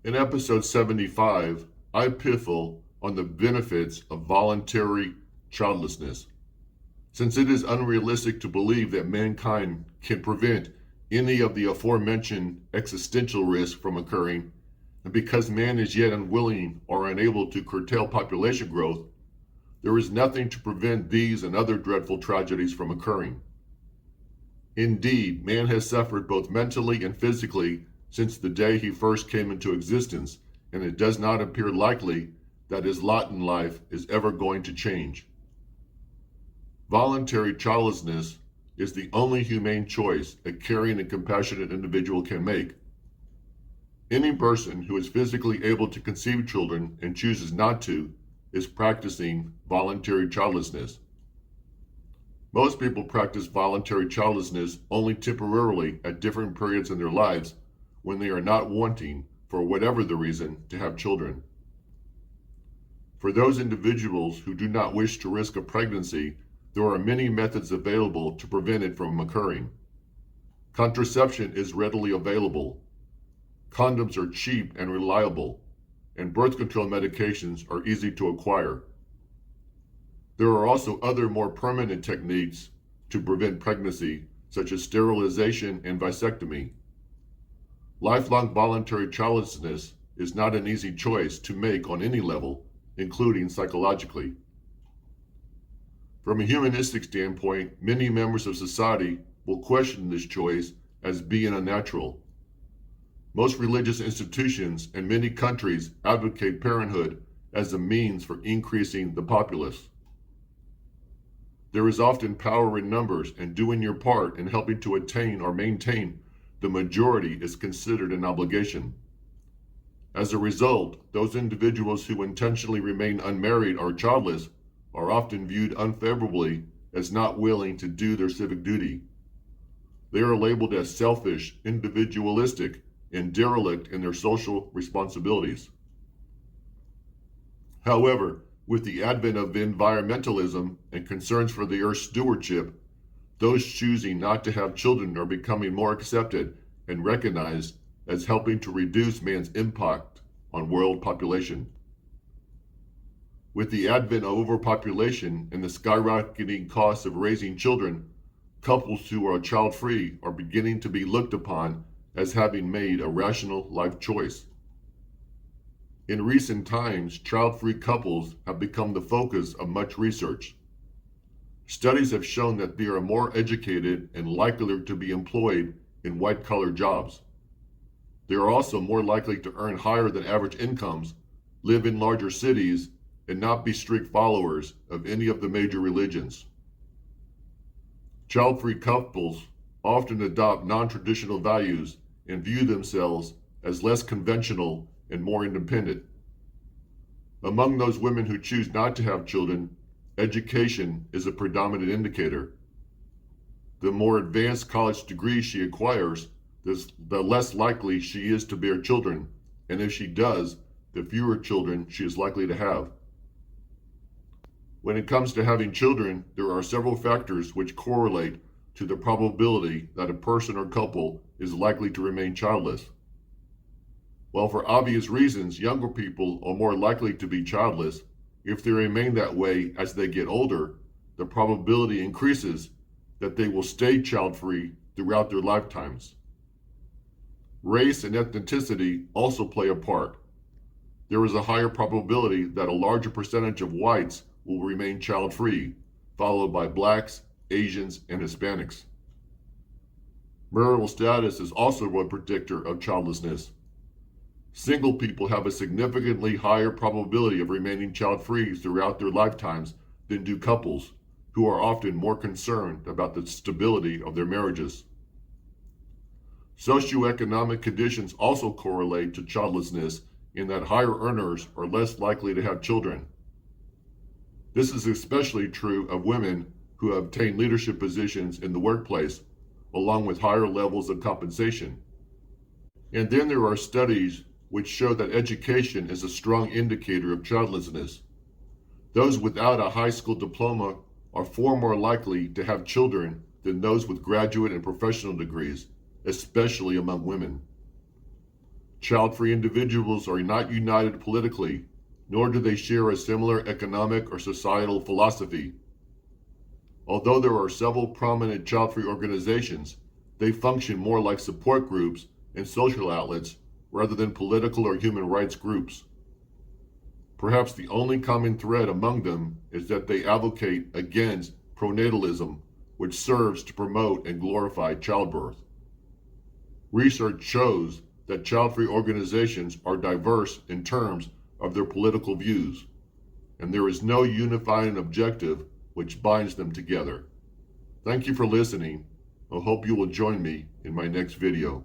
In episode 75, iPiffle on the benefits of voluntary childlessness. Since it is unrealistic to believe that mankind can prevent any of the aforementioned existential risks from occurring, and because man is yet unwilling or unable to curtail population growth, there is nothing to prevent these and other dreadful tragedies from occurring. Indeed, man has suffered both mentally and physically since the day he first came into existence, and it does not appear likely that his lot in life is ever going to change. Voluntary childlessness is the only humane choice a caring and compassionate individual can make. Any person who is physically able to conceive children and chooses not to is practicing voluntary childlessness. Most people practice voluntary childlessness only temporarily at different periods in their lives when they are not wanting, for whatever the reason, to have children. For those individuals who do not wish to risk a pregnancy, there are many methods available to prevent it from occurring. Contraception is readily available. Condoms are cheap and reliable, and birth control medications are easy to acquire. There are also other more permanent techniques to prevent pregnancy, such as sterilization and vasectomy. Lifelong voluntary childlessness is not an easy choice to make on any level, including psychologically. From a humanistic standpoint, many members of society will question this choice as being unnatural. Most religious institutions and many countries advocate parenthood as a means for increasing the populace. There is often power in numbers, and doing your part in helping to attain or maintain the majority is considered an obligation. As a result, those individuals who intentionally remain unmarried or childless are often viewed unfavorably as not willing to do their civic duty. They are labeled as selfish, individualistic, and derelict in their social responsibilities. However, with the advent of environmentalism and concerns for the Earth's stewardship, those choosing not to have children are becoming more accepted and recognized as helping to reduce man's impact on world population. With the advent of overpopulation and the skyrocketing costs of raising children, couples who are child-free are beginning to be looked upon as having made a rational life choice. In recent times, child-free couples have become the focus of much research. Studies have shown that they are more educated and likelier to be employed in white-collar jobs. They are also more likely to earn higher than average incomes, live in larger cities, and not be strict followers of any of the major religions. Child-free couples often adopt non-traditional values and view themselves as less conventional and more independent. Among those women who choose not to have children, education is a predominant indicator. The more advanced college degree she acquires, the less likely she is to bear children, and if she does, the fewer children she is likely to have. When it comes to having children, there are several factors which correlate to the probability that a person or couple is likely to remain childless. While for obvious reasons, younger people are more likely to be childless, if they remain that way as they get older, the probability increases that they will stay child-free throughout their lifetimes. Race and ethnicity also play a part. There is a higher probability that a larger percentage of whites will remain child-free, followed by blacks, Asians, and Hispanics. Marital status is also one predictor of childlessness. Single people have a significantly higher probability of remaining child-free throughout their lifetimes than do couples, who are often more concerned about the stability of their marriages. Socioeconomic conditions also correlate to childlessness in that higher earners are less likely to have children. This is especially true of women who have obtained leadership positions in the workplace, along with higher levels of compensation. And then there are studies which show that education is a strong indicator of childlessness. Those without a high school diploma are far more likely to have children than those with graduate and professional degrees, especially among women. Child-free individuals are not united politically, nor do they share a similar economic or societal philosophy. Although there are several prominent child-free organizations, they function more like support groups and social outlets rather than political or human rights groups. Perhaps the only common thread among them is that they advocate against pronatalism, which serves to promote and glorify childbirth. Research shows that child-free organizations are diverse in terms of their political views, and there is no unifying objective which binds them together. Thank you for listening. I hope you will join me in my next video.